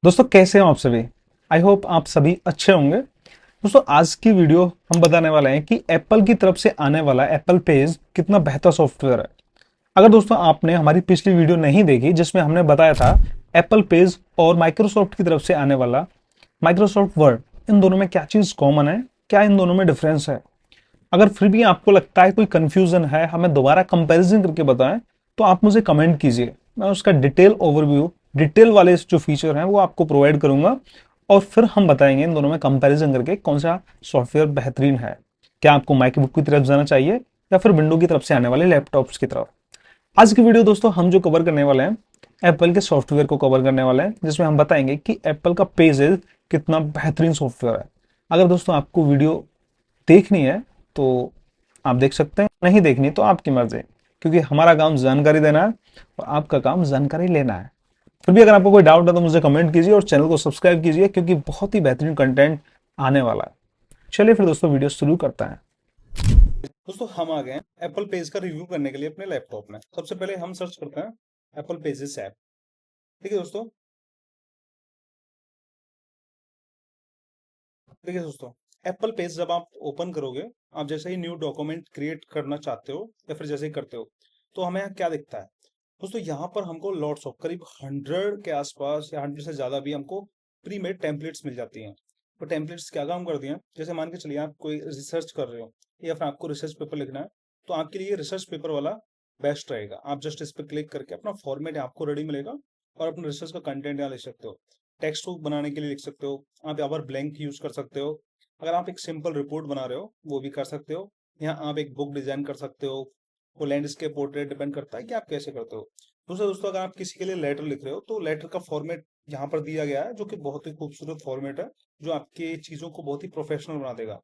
दोस्तों कैसे हैं आप सभी। आई होप आप सभी अच्छे होंगे। दोस्तों आज की वीडियो हम बताने वाले हैं कि एप्पल की तरफ से आने वाला एप्पल पेज कितना बेहतर सॉफ्टवेयर है। अगर दोस्तों आपने हमारी पिछली वीडियो नहीं देखी जिसमें हमने बताया था एप्पल पेज और माइक्रोसॉफ्ट की तरफ से आने वाला माइक्रोसॉफ्ट वर्ड, इन दोनों में क्या चीज कॉमन है, क्या इन दोनों में डिफरेंस है। अगर फिर भी आपको लगता है कोई कंफ्यूजन है, हमें दोबारा कंपैरिजन करके बताएं, तो आप मुझे कमेंट कीजिए। मैं उसका डिटेल ओवरव्यू, डिटेल वाले जो फीचर हैं वो आपको प्रोवाइड करूंगा और फिर हम बताएंगे इन दोनों में कंपैरिजन करके कौन सा सॉफ्टवेयर बेहतरीन है। क्या आपको मैकबुक की तरफ जाना चाहिए या फिर विंडो की तरफ से आने वाले लैपटॉप्स की तरफ। आज की वीडियो दोस्तों हम जो कवर करने वाले हैं एप्पल के सॉफ्टवेयर को कवर करने वाले हैं, जिसमें हम बताएंगे कि एप्पल का पेजेस कितना बेहतरीन सॉफ्टवेयर है। अगर दोस्तों आपको वीडियो देखनी है तो आप देख सकते हैं, नहीं देखनी तो आपकी मर्जी, क्योंकि हमारा काम जानकारी देना है और आपका काम जानकारी लेना है। फिर भी अगर आपको कोई डाउट है तो मुझे कमेंट कीजिए और चैनल को सब्सक्राइब कीजिए, क्योंकि बहुत ही बेहतरीन कंटेंट आने वाला है। चलिए फिर दोस्तों वीडियो शुरू करते हैं। दोस्तों हम आ गए हैं एप्पल पेज का रिव्यू करने के लिए अपने लैपटॉप में। सबसे पहले हम सर्च करते हैं एप्पल पेजेस ऐप। ठीक है दोस्तों, देखिए दोस्तों, एप्पल पेज जब आप ओपन करोगे, आप जैसे ही न्यू डॉक्यूमेंट क्रिएट करना चाहते हो या फिर जैसे ही करते हो, तो हमें यहाँ क्या दिखता है दोस्तों। यहाँ पर हमको लॉट्स ऑफ करीब 100 के आसपास या 100 से ज्यादा भी हमको प्री मेड टेम्पलेट्स मिल जाती हैं। तो टेम्पलेट्स क्या काम करती हैं, जैसे मान के चलिए आप कोई रिसर्च कर रहे हो या फिर आपको रिसर्च पेपर लिखना है, तो आपके लिए रिसर्च पेपर वाला बेस्ट रहेगा। आप जस्ट इस पर क्लिक करके अपना फॉर्मेट आपको रेडी मिलेगा और अपने रिसर्च का कंटेंट यहाँ लिख सकते हो। टेक्स्ट बुक बनाने के लिए लिख सकते हो, आप यहाँ पर ब्लैंक यूज कर सकते हो। अगर आप एक सिंपल रिपोर्ट बना रहे हो वो भी कर सकते हो। यहाँ आप एक बुक डिजाइन कर सकते हो। वो लैंडस्केप पोर्ट्रेट डिपेंड करता है कि आप कैसे करते हो। दूसरा दोस्तों, अगर आप किसी के लिए लेटर लिख रहे हो तो लेटर का फॉर्मेट यहाँ पर दिया गया है, जो कि बहुत ही खूबसूरत फॉर्मेट है, जो आपके चीजों को बहुत ही प्रोफेशनल बना देगा।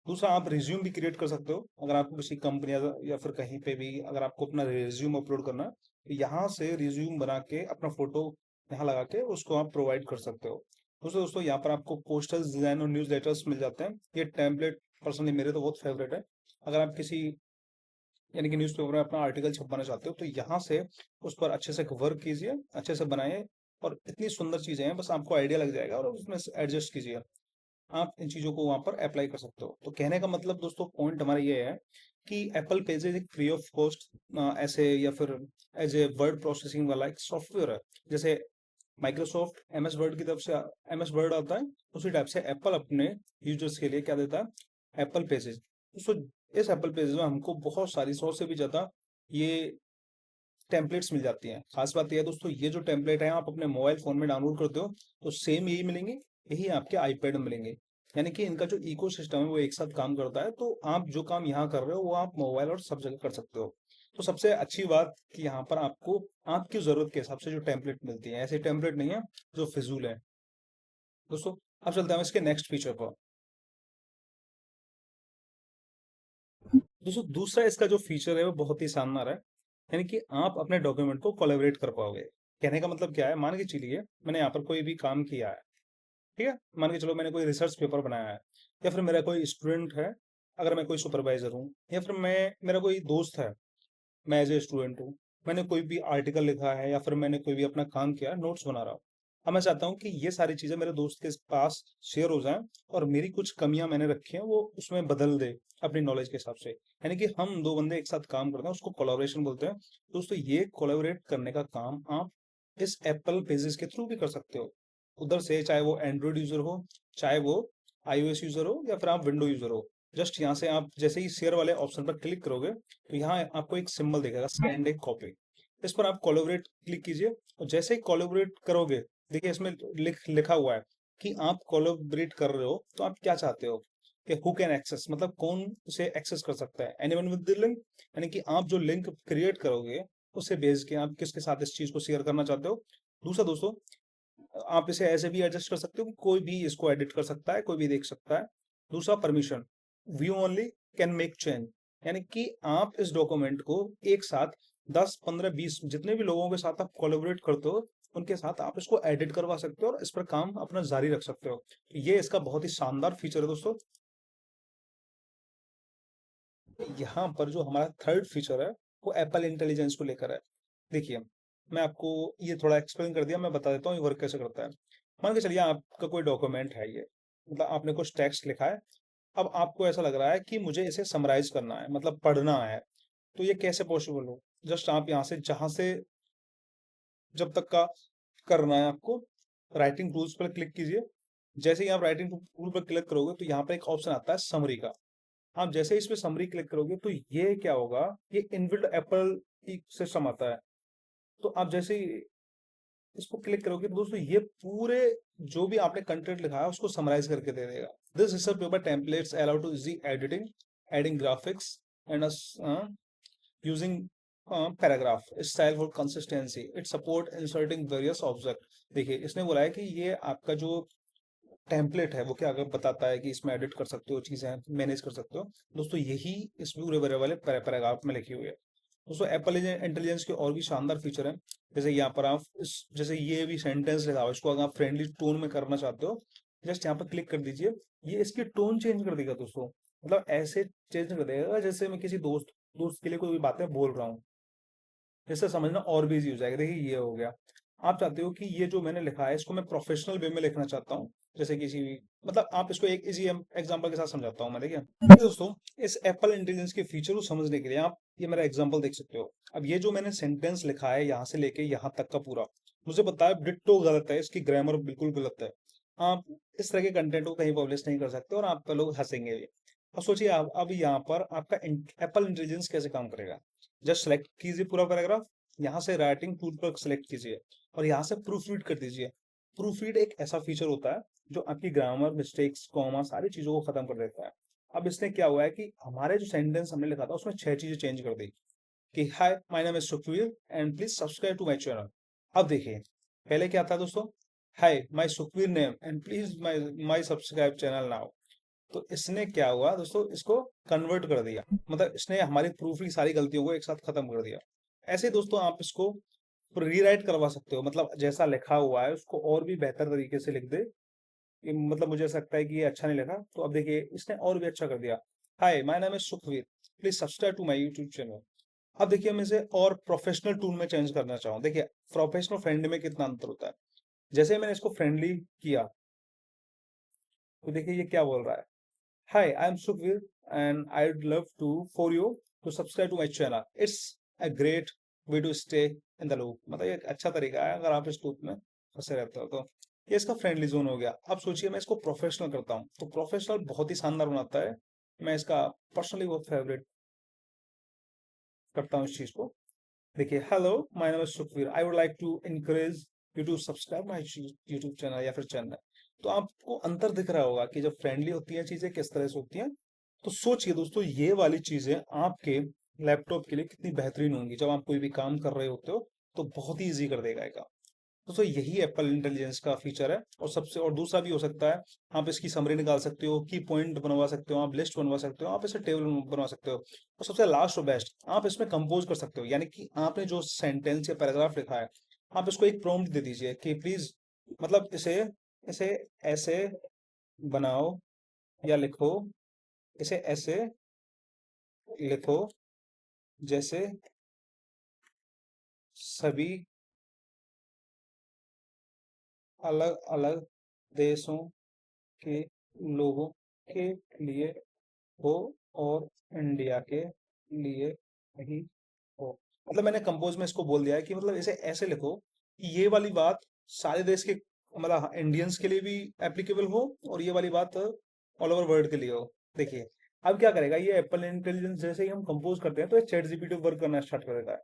दूसरा, आप रिज्यूम भी क्रिएट कर सकते हो। अगर आपको किसी कंपनी या फिर कहीं पे भी अगर आपको अपना रिज्यूम अपलोड करना है, तो यहाँ से रिज्यूम बना के अपना फोटो यहाँ लगा के उसको आप प्रोवाइड कर सकते हो। दूसरा दोस्तों, यहाँ पर आपको पोस्टर्स डिजाइन और न्यूज लेटर्स मिल जाते हैं। ये टेम्पलेट पर्सनली मेरे तो बहुत फेवरेट है। अगर आप किसी यानी कि न्यूज़पेपर में अपना आर्टिकल छपवाना चाहते हो, तो यहाँ से उस पर अच्छे से वर्क कीजिए, अच्छे से बनाइए। और इतनी सुंदर चीजें हैं, बस आपको आइडिया लग जाएगा और उसमें एडजस्ट कीजिए। आप इन चीजों को वहां पर अप्लाई कर सकते हो। तो कहने का मतलब दोस्तों, पॉइंट हमारा ये है कि एप्पल पेजेस एक फ्री ऑफ कॉस्ट ऐसे या फिर एज ए वर्ड प्रोसेसिंग वाला एक सॉफ्टवेयर है। जैसे माइक्रोसॉफ्ट एम एस वर्ड की तरफ से एम एस वर्ड आता है, उसी टाइप से एप्पल अपने यूजर्स के लिए क्या देता है, एप्पल पेजेस। दोस्तों, इस एप्पल पेजेस में हमको बहुत सारी 100 से भी ज्यादा ये टेम्पलेट्स मिल जाती हैं। खास बात यह है दोस्तों, ये जो टेम्पलेट है आप अपने मोबाइल फोन में डाउनलोड करते हो तो सेम यही मिलेंगे, यही आपके आईपैड में मिलेंगे। यानी कि इनका जो इकोसिस्टम है वो एक साथ काम करता है। तो आप जो काम यहाँ कर रहे हो वो आप मोबाइल और सब जगह कर सकते हो। तो सबसे अच्छी बात कि यहाँ पर आपको आपकी जरूरत के हिसाब से जो टेम्पलेट मिलती है, ऐसे टेम्पलेट नहीं है जो फिजूल है। दोस्तों, अब चलते हैं इसके नेक्स्ट फीचर पर। दोस्तों, दूसरा इसका जो फीचर है वो बहुत ही शानदार है। यानी कि आप अपने डॉक्यूमेंट को कोलैबोरेट कर पाओगे। कहने का मतलब क्या है, मान के चलिए मैंने यहाँ पर कोई भी काम किया है। ठीक है, मान के चलो मैंने कोई रिसर्च पेपर बनाया है, या फिर मेरा कोई स्टूडेंट है, अगर मैं कोई सुपरवाइजर हूँ, या फिर मैं मेरा कोई दोस्त है, मैं एज ए स्टूडेंट हूँ, मैंने कोई भी आर्टिकल लिखा है या फिर मैंने कोई भी अपना काम किया है, नोट्स बना रहा हूँ। अब मैं चाहता हूँ कि ये सारी चीजें मेरे दोस्त के पास शेयर हो जाएं और मेरी कुछ कमियां मैंने रखी हैं वो उसमें बदल दे अपनी नॉलेज के हिसाब से। यानी कि हम दो बंदे एक साथ काम करते हैं, उसको कोलैबोरेशन बोलते हैं। दोस्तों, ये कोलैबोरेट करने का काम आप इस एप्पल पेजेस के थ्रू भी कर सकते हो। उधर से, चाहे वो एंड्रॉइड यूजर हो, चाहे वो iOS यूजर हो या फिर आप विंडो यूजर हो, जस्ट यहाँ से आप जैसे ही शेयर वाले ऑप्शन पर क्लिक करोगे तो यहाँ आपको एक सिंबल दिखेगा, स्कैन ए कॉपी। इस पर आप कोलैबोरेट क्लिक कीजिए और जैसे ही कोलैबोरेट करोगे, देखिए इसमें लिखा हुआ है कि आप कोलैबोरेट कर रहे हो तो आप क्या चाहते हो, कि हु कैन एक्सेस, मतलब कौन उसे एक्सेस कर सकता है, एनीवन विद द लिंक। यानी कि आप जो लिंक क्रिएट करोगे उसे भेज के आप किसके साथ इस चीज को शेयर करना चाहते हो। दूसरा दोस्तों, आप इसे ऐसे भी एडजस्ट कर सकते हो कि कोई भी इसको एडिट कर सकता है, कोई भी देख सकता है। दूसरा, permission, view only can make change. यानी कि आप इस डॉक्यूमेंट को एक साथ 10 15 20 जितने भी लोगों के साथ आप कोलैबोरेट करते हो उनके साथ आप इसको एडिट करवा सकते हो और इस पर काम अपना जारी रख सकते हो। तो ये इसका बहुत ही शानदार फीचर है दोस्तों। यहाँ पर जो हमारा थर्ड फीचर है वो एप्पल इंटेलिजेंस को लेकर है। देखिए, मैं आपको ये थोड़ा एक्सप्लेन कर दिया, मैं बता देता हूँ ये वर्क कैसे करता है। मान के चलिए आपका कोई डॉक्यूमेंट है ये, मतलब आपने कुछ टेक्स्ट लिखा है, अब आपको ऐसा लग रहा है कि मुझे इसे समराइज करना है, मतलब पढ़ना है, तो ये कैसे पॉसिबल हो? जस्ट आप यहाँ से जहां से जब तक का करना है आपको, राइटिंग टूल्स पर क्लिक कीजिए। जैसे ही आप राइटिंग टूल पर क्लिक करोगे तो यहाँ पर एक ऑप्शन आता है समरी का। आप जैसे ही इस पे समरी क्लिक करोगे तो ये क्या होगा, ये इनबिल्ट एप्पल सिस्टम आता है। तो आप जैसे ही इसको क्लिक करोगे तो दोस्तों ये पूरे जो भी आपने कंटेंट लिखा है उसको समराइज करके दे देगा। This is paper templates allow to easy editing, adding graphics and using paragraph style for consistency, it support inserting various object. देखिए इसने बोला है कि ये आपका जो टेम्पलेट है वो क्या अगर बताता है कि इसमें एडिट कर सकते हो, चीजें मैनेज कर सकते हो। दोस्तों यही इस पूरे बड़े वाले पैराग्राफ में लिखी हुई है। दोस्तों एप्पल इंटेलिजेंस के और भी शानदार फीचर हैं। जैसे यहाँ पर आप जैसे ये भी सेंटेंस लिखा हुआ है, इसको अगर आप फ्रेंडली टोन में करना चाहते हो, जस्ट यहाँ पर क्लिक कर दीजिए। ये इसकी टोन चेंज कर देगा दोस्तों, मतलब ऐसे चेंज कर देगा जैसे मैं किसी दोस्त दोस्त के लिए कोई बातें बोल रहा हूँ। इससे समझना और भी इजी हो जाएगा। देखिए ये हो गया। आप चाहते हो कि ये जो मैंने लिखा है इसको मैं प्रोफेशनल वे में लिखना चाहता हूँ, जैसे किसी भी, मतलब आप इसको एक इजी एग्जांपल के साथ समझाता हूँ मैं। देखिए दोस्तों, इस एप्पल इंटेलिजेंस के फीचर को समझने के लिए आप ये मेरा एग्जांपल देख सकते हो। अब ये जो मैंने सेंटेंस लिखा है यहाँ से लेके यहाँ तक का पूरा, मुझे पता है डिट्टो गलत है, इसकी ग्रामर बिल्कुल गलत है। आप इस तरह के कंटेंट को कहीं पब्लिश नहीं कर सकते और आप पे लोग हंसेंगे भी। अब सोचिए आप, अब यहाँ पर आपका एप्पल इंटेलिजेंस कैसे काम करेगा। जस्ट सेलेक्ट कीजिए पूरा पैराग्राफ, यहाँ से राइटिंग टूल पर सेलेक्ट कीजिए और यहाँ से प्रूफ रीड कर दीजिए। प्रूफ रीड एक ऐसा फीचर होता है जो आपकी ग्रामर मिस्टेक्स, कॉमा, सारी चीजों को खत्म कर देता है। अब इसने क्या हुआ है कि हमारे जो सेंटेंस हमने लिखा था उसमें 6 चीजें चेंज कर दी कि hi my name is Sukhvir and please subscribe to my channel. अब देखिए पहले क्या था दोस्तों, hi my Sukhvir name and please my my subscribe channel now. तो इसने क्या हुआ दोस्तों, इसको कन्वर्ट कर दिया, मतलब इसने हमारी प्रूफ की सारी गलतियों को एक साथ खत्म कर दिया। ऐसे दोस्तों आप इसको रीराइट करवा सकते हो, मतलब जैसा लिखा हुआ है उसको और भी बेहतर तरीके से लिख दे कि मतलब मुझे ऐसा लगता है कि ये अच्छा नहीं लिखा, तो अब देखिए इसने और भी अच्छा कर दिया। Hi my name is Sukhvir, please subscribe to my YouTube channel. अब देखिए मैं इसे और प्रोफेशनल टून में चेंज करना चाहूँ। देखिए प्रोफेशनल फ्रेंडली में कितना अंतर होता है। जैसे ही मैंने इसको फ्रेंडली किया तो देखिए ये क्या बोल रहा है, hi I am Sukhvir and I would love to for you to subscribe to my channel, it's a great way to stay in the loop. मतलब ये एक अच्छा तरीका है अगर आप इस लूप में फंसे रहते हो तो। ये इसका फ्रेंडली जोन हो गया। अब सोचिए मैं इसको प्रोफेशनल करता हूँ तो प्रोफेशनल बहुत ही शानदार बनाता है। मैं इसका पर्सनली बहुत फेवरेट करता हूँ इस चीज को। देखिए hello my name is Sukhvir, I would like to encourage you to subscribe my YouTube channel या फिर चैनल। तो आपको अंतर दिख रहा होगा कि जब फ्रेंडली होती हैं चीजें किस तरह से होती हैं। तो सोचिए दोस्तों ये वाली चीजें आपके लैपटॉप के लिए कितनी बेहतरीन होंगी जब आप कोई भी काम कर रहे होते हो, तो बहुत ही इजी कर देगा ये काम। दोस्तों यही एप्पल इंटेलिजेंस का फीचर है। और सबसे और दूसरा भी हो सकता है, आप इसकी समरी निकाल सकते हो, की पॉइंट बनवा सकते हो, आप लिस्ट बनवा सकते हो, आप इसे टेबल बनवा सकते हो, और सबसे लास्ट और बेस्ट आप इसमें कंपोज कर सकते हो। यानी कि आपने जो सेंटेंस या पैराग्राफ लिखा है आप इसको एक प्रॉम्प्ट दे दीजिए कि प्लीज, मतलब इसे इसे ऐसे बनाओ या लिखो, इसे ऐसे लिखो जैसे सभी अलग अलग देशों के लोगों के लिए हो और इंडिया के लिए नहीं हो। मतलब मैंने कंपोज में इसको बोल दिया है कि मतलब इसे ऐसे लिखो कि ये वाली बात सारे देश के, मतलब इंडियंस के लिए भी एप्लीकेबल हो और ये वाली बात ऑल ओवर वर्ल्ड के लिए हो। देखिए अब क्या करेगा ये एप्पल इंटेलिजेंस, जैसे ही हम कंपोज करते हैं तो ये चैट जीपीटी वर्क करना स्टार्ट कर देता है।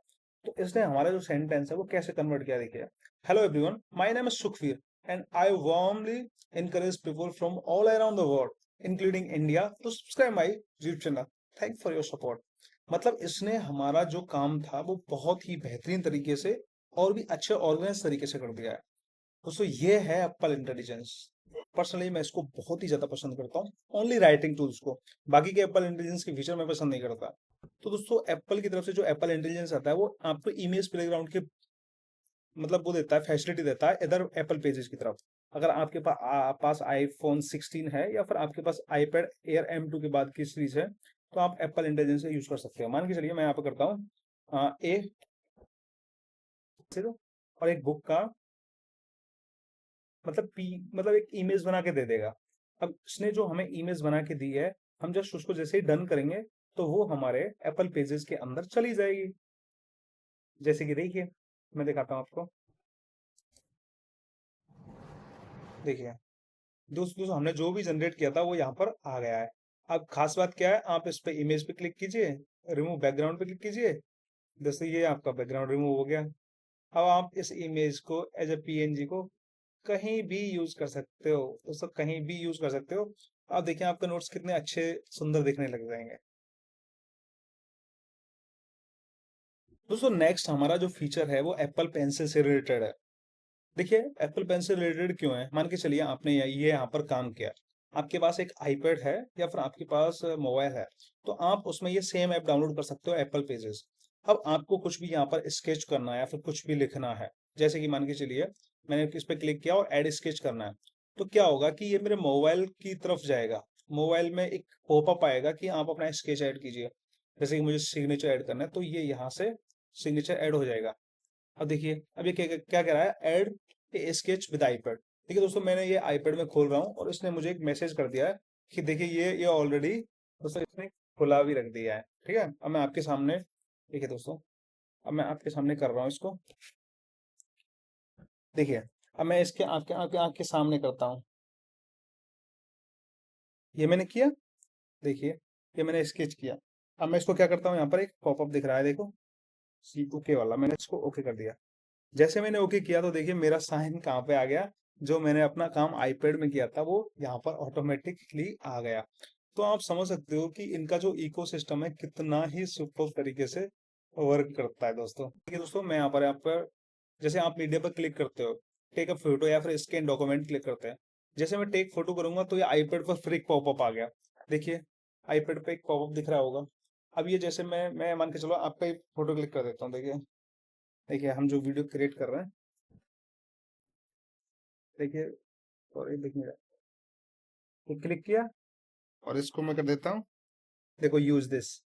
तो इसने हमारा जो सेंटेंस है वो कैसे कन्वर्ट किया, देखिए hello everyone my name is Sukhvir and I warmly encourage people from all around the world, including India, to subscribe my YouTube channel. Thanks for your support. मतलब इसने हमारा जो काम था वो बहुत ही बेहतरीन तरीके से और भी अच्छे ऑर्गेनाइज तरीके से कर दिया है। दोस्तों ये है एप्पल इंटेलिजेंस। पर्सनली मैं इसको बहुत ही ज्यादा पसंद करता हूँ, ओनली राइटिंग टूल्स को। बाकी के एप्पल इंटेलिजेंस के फीचर मैं पसंद नहीं करता। तो दोस्तों एप्पल की तरफ से जो एप्पल इंटेलिजेंस आता है वो आपको इमेज प्लेग्राउंड के, मतलब वो देता है, फैसिलिटी देता है इधर एप्पल पेजेस की तरफ। अगर आपके पास आईफोन 16 है या फिर आपके पास आईपैड एयर M2 के बाद की सीरीज है, तो आप एप्पल इंटेलिजेंस यूज कर सकते हो। मान के चलिए मैं यहाँ पे करता हूँ ए और एक बुक का मतलब मतलब एक इमेज बना के दे देगा। अब इसने जो हमें इमेज बना के दी है, हम जस्ट उसको जैसे ही डन करेंगे तो वो हमारे एप्पल पेजेस के अंदर चली जाएगी। जैसे कि देखिए, मैं दिखाता हूँ आपको। देखिए दोस्तों हमने जो भी जनरेट किया था वो यहाँ पर आ गया है। अब खास बात क्या है, आप इस पे इमेज पे क्लिक कीजिए, रिमूव बैकग्राउंड पे क्लिक कीजिए, दोस्तों ये आपका बैकग्राउंड रिमूव हो गया। अब आप इस इमेज को एज ए पीएनजी को कहीं भी यूज कर सकते हो दोस्तों, कहीं भी यूज कर सकते हो। आप देखिए आपके नोट्स कितने अच्छे सुंदर दिखने लग जाएंगे। दोस्तों नेक्स्ट हमारा जो फीचर है वो एप्पल पेंसिल से रिलेटेड है। देखिए एप्पल पेंसिल रिलेटेड क्यों है, मान के चलिए आपने ये यहाँ पर काम किया, आपके पास एक आईपैड है या फिर आपके पास मोबाइल है, तो आप उसमें ये सेम ऐप डाउनलोड कर सकते हो, एप्पल पेजेस। अब आपको कुछ भी यहाँ पर स्केच करना है या फिर कुछ भी लिखना है, जैसे कि मान के चलिए मैंने इस पे क्लिक किया और ऐड स्केच करना है, तो क्या होगा कि ये मेरे मोबाइल की तरफ जाएगा। मोबाइल में एक पॉपअप आएगा कि आप अपना स्केच ऐड कीजिए, जैसे कि मुझे सिग्नेचर ऐड करना है तो ये यहाँ से सिग्नेचर ऐड हो जाएगा। अब देखिए अब ये क्या क्या कह रहा है, add a sketch with iPad. ठीक है दोस्तों, मैंने ये आईपैड में खोल रहा हूँ और इसने मुझे एक मैसेज कर दिया है कि देखिए ये ऑलरेडी दोस्तों इसने खुला भी रख दिया है। ठीक है, अब मैं आपके सामने, ठीक है दोस्तों, अब मैं आपके सामने कर रहा हूँ इसको। देखिए अब मैं इसके आपके आपके आपके सामने करता हूँ, ये मैंने किया। देखिए ये मैंने स्केच किया। अब मैं इसको क्या करता हूँ, यहाँ पर एक पॉपअप दिख रहा है, देखो सी ओके वाला, मैंने इसको ओके कर दिया। जैसे मैंने ओके किया तो देखिए मेरा साइन कहाँ पे आ गया, जो मैंने अपना काम आईपैड में किया था वो यहाँ पर ऑटोमेटिकली आ गया। तो आप समझ सकते हो कि इनका जो इकोसिस्टम है कितना ही सुपर तरीके से वर्क करता है दोस्तों। ठीक है दोस्तों, मैं यहाँ पर जैसे आप मीडिया पर क्लिक करते हो, टेक अ फोटो या फिर स्कैन डॉक्यूमेंट क्लिक करते हैं, जैसे मैं टेक फोटो करूंगा तो ये आईपैड पर फिर एक पॉपअप आ गया। देखिए आईपैड पे एक पॉपअप दिख रहा होगा। अब ये जैसे मैं मान के चलो आपका ही फोटो क्लिक कर देता हूँ। देखिए देखिए हम जो वीडियो क्रिएट कर रहे हैं, देखिए, और ये देखने तो क्लिक किया और इसको मैं कर देता हूँ, देखो यूज दिस।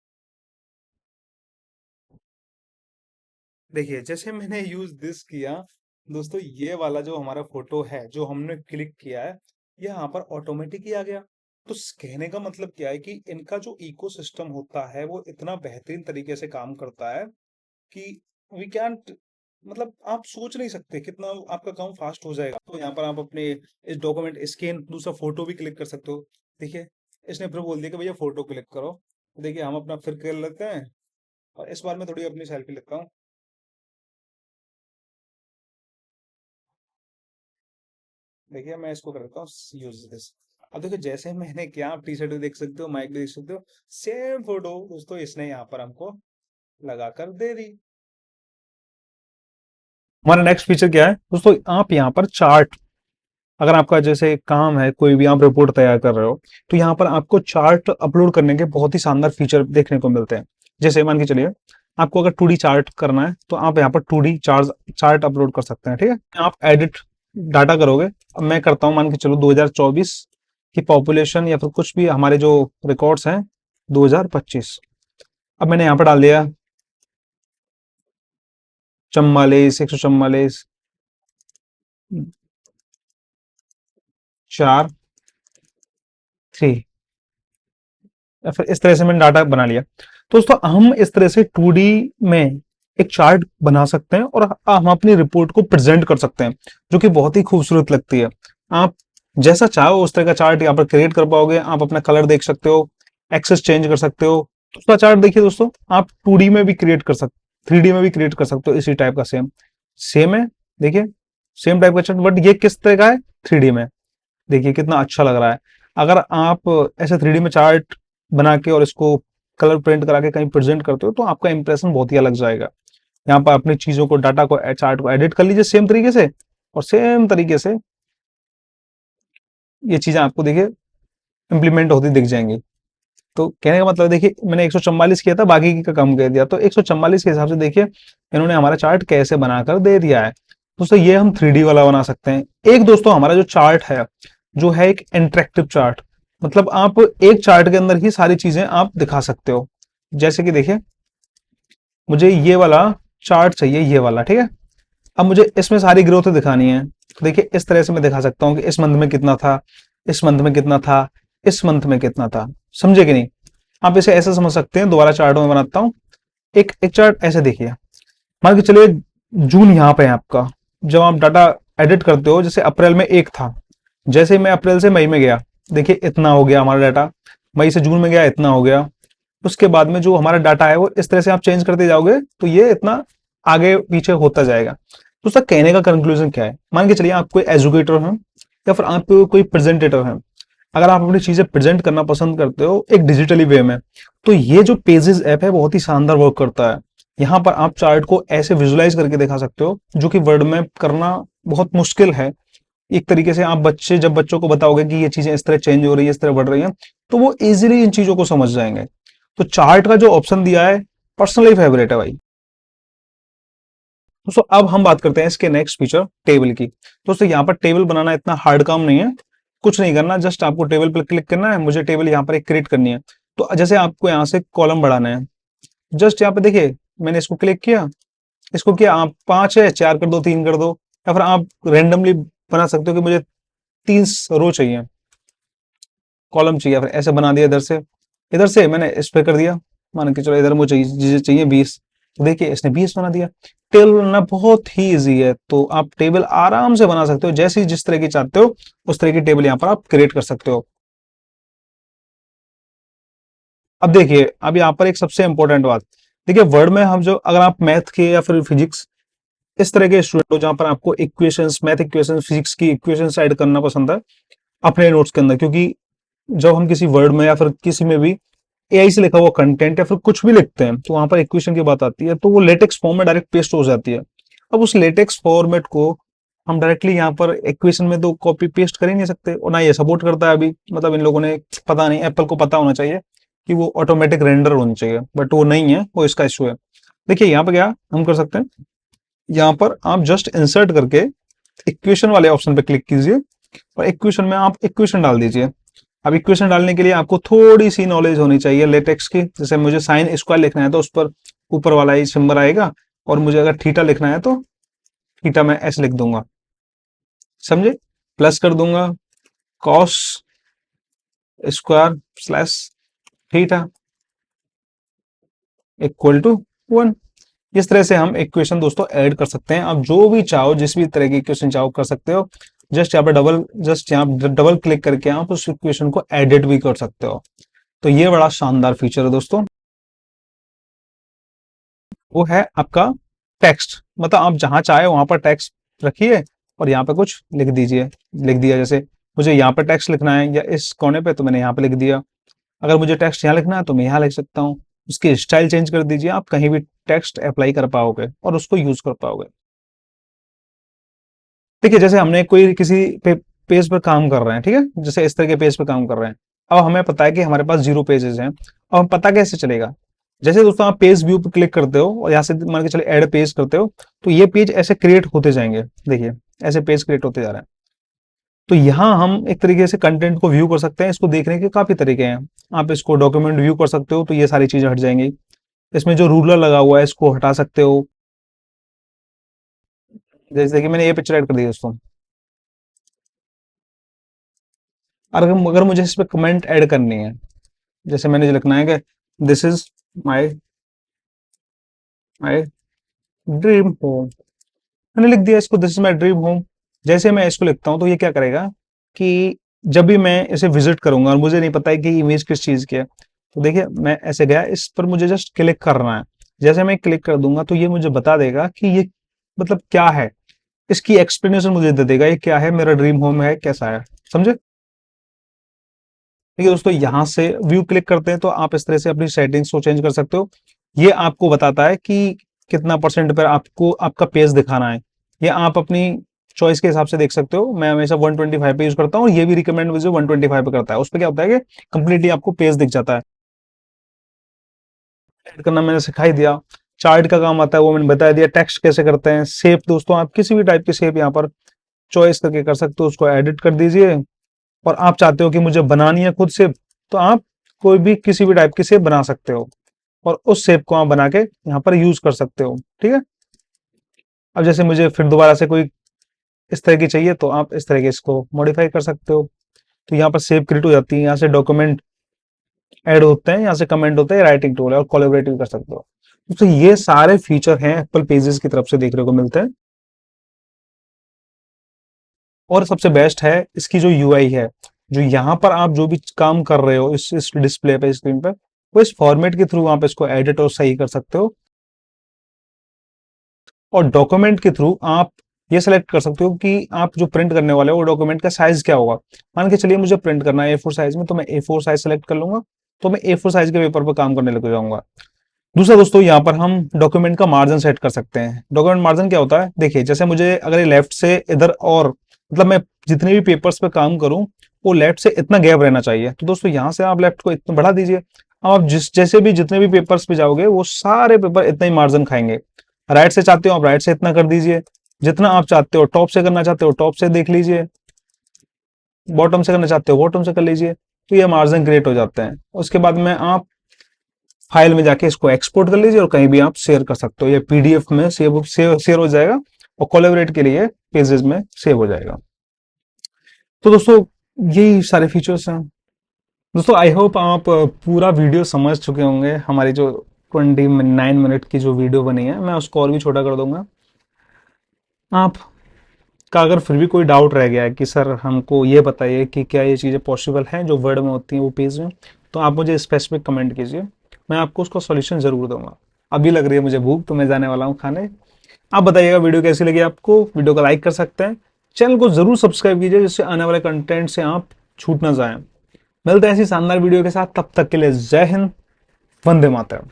देखिए जैसे मैंने यूज दिस किया दोस्तों, ये वाला जो हमारा फोटो है जो हमने क्लिक किया है, ये यहाँ पर ऑटोमेटिक ही आ गया। तो कहने का मतलब क्या है कि इनका जो इकोसिस्टम होता है वो इतना बेहतरीन तरीके से काम करता है कि वी कैंट, मतलब आप सोच नहीं सकते कितना आपका काम फास्ट हो जाएगा। तो यहाँ पर आप अपने इस डॉक्यूमेंट स्कैन दूसरा फोटो भी क्लिक कर सकते हो। देखिए इसने फिर बोल दिया कि भैया फोटो क्लिक करो, तो देखिए हम अपना फिर कर लेते हैं और इस बार मैं थोड़ी अपनी सेल्फी लेता हूँ। देखिए मैं इसको कर देता हूँ यूज दिस। अब देखो जैसे मैंने किया, आप टी शर्ट भी देख सकते हो, माइक भी देख सकते हो, सेम फोटो दोस्तों इसने यहाँ पर हमको लगा कर दे दी। हमारा नेक्स्ट फीचर क्या है दोस्तों, आप यहाँ पर चार्ट, अगर आपका जैसे काम है कोई भी आप रिपोर्ट तैयार कर रहे हो, तो यहाँ पर आपको चार्ट अपलोड करने के बहुत ही शानदार फीचर देखने को मिलते हैं। जैसे मान के चलिए आपको अगर 2D चार्ट करना है तो आप यहाँ पर 2D चार्ट चार्ट अपलोड कर सकते हैं। ठीक है, आप एडिट डाटा करोगे। अब मैं करता हूँ, मान के चलो 2024 की पॉपुलेशन या फिर कुछ भी हमारे जो रिकॉर्ड्स हैं 2025। अब मैंने यहाँ पर डाल दिया 44, 144, 4, 3, या फिर इस तरह से मैंने डाटा बना लिया। तो दोस्तों हम इस तरह से 2D में एक चार्ट बना सकते हैं और हम अपनी रिपोर्ट को प्रेजेंट कर सकते हैं, जो कि बहुत ही खूबसूरत लगती है। आप जैसा चाहो उस तरह का चार्ट यहाँ पर क्रिएट कर पाओगे। आप अपना कलर देख सकते हो, एक्सेस चेंज कर सकते हो। दूसरा चार्ट देखिए दोस्तों, आप 2D में भी क्रिएट कर सकते, 3D में भी क्रिएट कर सकते हो, इसी टाइप का सेम सेम है। देखिए सेम टाइप का चार्ट, बट ये किस तरह का है, 3D में। देखिए कितना अच्छा लग रहा है। अगर आप ऐसे 3D में चार्ट बना के और इसको कलर प्रिंट करा के कहीं प्रेजेंट करते हो तो आपका इंप्रेशन बहुत ही अलग जाएगा। यहाँ पर अपनी चीजों को, डाटा को, चार्ट को एडिट कर लीजिए सेम तरीके से, और सेम तरीके से ये चीजें आपको देखिए इंप्लीमेंट होती दिख जाएंगी। तो कहने का मतलब देखिए मैंने 144 किया था, बाकी का कम कर दिया, तो 144 के हिसाब से देखिए इन्होंने हमारा चार्ट कैसे बनाकर दे दिया है। दोस्तों ये हम 3D वाला बना सकते हैं। एक दोस्तों हमारा जो चार्ट है, जो है एक इंटरेक्टिव चार्ट, मतलब आप एक चार्ट के अंदर ही सारी चीजें आप दिखा सकते हो। जैसे कि देखिए मुझे ये वाला चार्ट चाहिए, ये वाला, ठीक है। अब मुझे इसमें सारी ग्रोथ दिखानी है, तो देखिए इस तरह से मैं दिखा सकता हूँ कि इस मंथ में कितना था, इस मंथ में कितना था, इस मंथ में कितना था। समझे कि नहीं? आप इसे ऐसे समझ सकते हैं, दोबारा चार्ट में बनाता हूँ। एक एक चार्ट ऐसे देखिए, मान के चलिए जून यहाँ पे है आपका। जब आप डाटा एडिट करते हो, जैसे अप्रैल में एक था, जैसे ही मैं अप्रैल से मई में गया, देखिए इतना हो गया हमारा डाटा। मई से जून में गया, इतना हो गया। उसके बाद में जो हमारा डाटा है वो इस तरह से आप चेंज करते जाओगे तो ये इतना आगे पीछे होता जाएगा। तो उसका कहने का कंक्लूजन क्या है? मान के चलिए आप कोई एजुकेटर हैं या फिर आप कोई प्रेजेंटेटर हैं। अगर आप अपनी चीजें प्रेजेंट करना पसंद करते हो एक डिजिटली वे में, तो ये जो पेजेस ऐप है बहुत ही शानदार वर्क करता है। यहाँ पर आप चार्ट को ऐसे विजुलाइज करके दिखा सकते हो, जो कि वर्ड में करना बहुत मुश्किल है। एक तरीके से आप जब बच्चों को बताओगे कि ये चीजें इस तरह चेंज हो रही है, इस तरह बढ़ रही हैं, तो वो इजीली इन चीजों को समझ जाएंगे। तो चार्ट का जो ऑप्शन दिया है, पर्सनली फेवरेट है भाई। दोस्तों अब हम बात करते हैं इसके नेक्स्ट फीचर, टेबल की। दोस्तों यहाँ पर टेबल बनाना इतना हार्ड काम नहीं है, कुछ नहीं करना, जस्ट आपको टेबल पर क्लिक करना है। मुझे टेबल यहाँ पर एक क्रिएट करनी है। तो जैसे आपको यहाँ से कॉलम बढ़ाना है, जस्ट यहाँ पे देखिए मैंने इसको क्लिक किया। इसको किया, आप 5 है 4 कर दो, 3 कर दो, या फिर आप रेंडमली बना सकते हो कि मुझे 3 रो चाहिए, कॉलम चाहिए, फिर ऐसे बना दिया। इधर से मैंने इस पे कर दिया। मान के चलो इधर मुझे चीजें चाहिए 20, तो देखिए इसने 20 बना दिया। टेबल बनाना बहुत ही इजी है, तो आप टेबल आराम से बना सकते हो, जैसी जिस तरह की चाहते हो उस तरह की टेबल यहाँ पर आप क्रिएट कर सकते हो। अब देखिए, अब यहाँ पर एक सबसे इंपॉर्टेंट बात, देखिए वर्ड में हम जो, अगर आप मैथ के या फिर फिजिक्स इस तरह के स्टूडेंट हो जहां पर आपको इक्वेशंस, मैथ इक्वेशंस, फिजिक्स की इक्वेशंस ऐड करना पसंद है अपने नोट्स के अंदर, क्योंकि जब हम किसी वर्ड में या फिर किसी में भी एआई से लिखा हुआ कंटेंट या फिर कुछ भी लिखते हैं, तो वहां पर इक्वेशन की बात आती है, तो वो लेटेक्स फॉर्म में डायरेक्ट पेस्ट हो जाती है। अब उस लेटेक्स फॉर्मेट को हम डायरेक्टली यहाँ पर इक्वेशन में तो कॉपी पेस्ट कर ही नहीं सकते, और ना ये सपोर्ट करता है अभी। मतलब इन लोगों ने, पता नहीं, एप्पल को पता होना चाहिए कि वो ऑटोमेटिक रेंडर होनी चाहिए, बट वो नहीं है, वो इसका इशू है। देखिए यहाँ पे क्या हम कर सकते हैं, यहाँ पर आप जस्ट इंसर्ट करके इक्वेशन वाले ऑप्शन पे क्लिक कीजिए, और इक्वेशन में आप इक्वेशन डाल दीजिए। अब इक्वेशन डालने के लिए आपको थोड़ी सी नॉलेज होनी चाहिए लेटेक्स की। जैसे मुझे साइन स्क्वायर लिखना है तो उस पर ऊपर वाला ही सिंबल आएगा, और मुझे अगर थीटा लिखना है तो थीटा में ऐसे लिख दूंगा, समझे? प्लस कर दूंगा cos square slash theta equal to 1। इस तरह से हम इक्वेशन दोस्तों ऐड कर सकते हैं। आप जो भी चाहो, जिस भी तरह की इक्वेशन चाहो कर सकते हो। जस्ट यहाँ पे डबल क्लिक करके आप उस इक्वेशन को एडिट भी कर सकते हो। तो ये बड़ा शानदार फीचर है दोस्तों। वो है आपका टेक्स्ट, मतलब आप जहां चाहे वहां पर टेक्स्ट रखिए और यहाँ पे कुछ लिख दीजिए। लिख दिया, जैसे मुझे यहाँ पे टेक्स्ट लिखना है या इस कोने पे, तो मैंने यहाँ पे लिख दिया। अगर मुझे टेक्स्ट यहाँ लिखना है तो मैं यहाँ लिख सकता हूँ। उसकी स्टाइल चेंज कर दीजिए, आप कहीं भी टेक्स्ट अप्लाई कर पाओगे और उसको यूज कर पाओगे। देखिए जैसे हमने कोई किसी पेज पर काम कर रहे हैं, ठीक है, जैसे इस तरह के पेज पर काम कर रहे हैं। अब हमें पता है कि हमारे पास 0 पेजेस हैं, और हम पता कैसे चलेगा? जैसे दोस्तों आप पेज व्यू पर क्लिक करते हो और यहाँ से मान के चले ऐड पेज करते हो, तो ये पेज ऐसे क्रिएट होते जाएंगे। देखिए ऐसे पेज क्रिएट होते जा रहे हैं। तो यहाँ हम एक तरीके से कंटेंट को व्यू कर सकते हैं। इसको देखने के काफी तरीके हैं। आप इसको डॉक्यूमेंट व्यू कर सकते हो, तो ये सारी चीजें हट जाएंगी। इसमें जो रूलर लगा हुआ है इसको हटा सकते हो। जैसे कि मैंने ये पिक्चर ऐड कर दी दोस्तों। और अगर मुझे इस पे कमेंट ऐड करनी है, जैसे मैंने जो लिखना है कि this is my my dream home, मैंने लिख दिया इसको, this is my dream home. जैसे मैं इसको लिखता हूँ तो ये क्या करेगा कि जब भी मैं इसे विजिट करूंगा और मुझे नहीं पता है कि इमेज किस चीज की है, तो देखिए मैं ऐसे गया, इस पर मुझे जस्ट क्लिक करना है। जैसे मैं क्लिक कर दूंगा तो ये मुझे बता देगा कि ये मतलब क्या है, इसकी एक्सप्लेनेशन मुझे दे देगा, ये क्या है, मेरा ड्रीम होम है, कैसा है। समझे? ठीक है दोस्तों, यहाँ से व्यू क्लिक करते हैं तो आप इस तरह से अपनी सेटिंग्स को चेंज कर सकते हो। ये आपको बताता है कि कितना परसेंट पर आपको आपका पेज दिखाना है। ये आप अपनी चॉइस के हिसाब से देख सकते हो। मैं हमेशा 125 पे यूज करता हूँ, और ये भी रिकमेंड मुझे 125 पे करता है। उस पर क्या होता है कि कंप्लीटली आपको पेज दिख जाता है। एड करना मैंने सिखाई दिया। चार्ट का काम आता है वो मैंने बता दिया। टेक्स्ट कैसे करते हैं। शेप दोस्तों आप किसी भी टाइप की शेप यहाँ पर चॉइस करके कर सकते हो, उसको एडिट कर दीजिए। और आप चाहते हो कि मुझे बनानी है खुद से, तो आप कोई भी किसी भी टाइप की शेप बना सकते हो, और उस शेप को आप बना के यहाँ पर यूज कर सकते हो। ठीक है, अब जैसे मुझे फिर दोबारा से कोई इस तरह की चाहिए तो आप इस तरह के इसको मॉडिफाई कर सकते हो। तो यहाँ पर सेव क्रिएट हो जाती है, यहाँ से डॉक्यूमेंट ऐड होते हैं, यहाँ से कमेंट होते हैं, राइटिंग टूल है और कोलैबोरेट भी कर सकते हो। तो ये सारे फीचर हैं एप्पल पेजेस की तरफ से देखने को मिलते हैं। और सबसे बेस्ट है इसकी जो यूआई है, जो यहाँ पर आप जो भी काम कर रहे हो इस डिस्प्ले पे, स्क्रीन पे, वो इस फॉर्मेट के थ्रू आप इसको एडिट और सही कर सकते हो। और डॉक्यूमेंट के थ्रू आप ये सेलेक्ट कर सकते हो कि आप जो प्रिंट करने वाले हो वो डॉक्यूमेंट का साइज क्या होगा। मान के चलिए मुझे प्रिंट करना है ए फोर साइज में, तो मैं ए फोर साइज सेलेक्ट कर लूंगा, तो मैं ए फोर साइज के पेपर पर काम करने लग जाऊंगा। दूसरा दोस्तों, यहाँ पर हम डॉक्यूमेंट का मार्जिन सेट कर सकते हैं। डॉक्यूमेंट मार्जिन क्या होता है, देखिए जैसे मुझे अगर ये लेफ्ट से इधर, और मतलब मैं जितने भी पेपर्स पे काम करूं वो लेफ्ट से इतना गैप रहना चाहिए, तो दोस्तों यहाँ से आप लेफ्ट को इतना बढ़ा दीजिए। अब आप जैसे भी जितने भी पेपर्स पे जाओगे वो सारे पेपर इतना ही मार्जिन खाएंगे। राइट से चाहते हो आप राइट से इतना कर दीजिए, जितना आप चाहते हो टॉप से करना चाहते हो टॉप से देख लीजिए, बॉटम से करना चाहते हो बॉटम से कर लीजिए, तो ये मार्जिन क्रिएट हो जाते हैं। उसके बाद में आप फाइल में जाके इसको एक्सपोर्ट कर लीजिए और कहीं भी आप शेयर कर सकते हो, या पीडीएफ में शेयर हो जाएगा और कोलैबोरेट के लिए पेजेस में सेव हो जाएगा। तो दोस्तों यही सारे फीचर्स हैं। दोस्तों आई होप आप पूरा वीडियो समझ चुके होंगे। हमारी जो 29 मिनट की जो वीडियो बनी है, मैं उसको और भी छोटा कर दूंगा। आप का अगर फिर भी कोई डाउट रह गया है कि सर हमको ये बताइए कि क्या ये चीज़ें पॉसिबल हैं जो वर्ड में होती हैं वो पेज में, तो आप मुझे स्पेसिफिक कमेंट कीजिए, मैं आपको उसका सॉल्यूशन जरूर दूंगा। अभी लग रही है मुझे भूख, तो मैं जाने वाला हूँ खाने। आप बताइएगा वीडियो कैसी लगी आपको। वीडियो को लाइक कर सकते हैं, चैनल को जरूर सब्सक्राइब कीजिए जिससे आने वाले कंटेंट से आप छूट ना जाएं। मिलते हैं ऐसी शानदार वीडियो के साथ, तब तक के लिए जय हिंद, वंदे मातरम।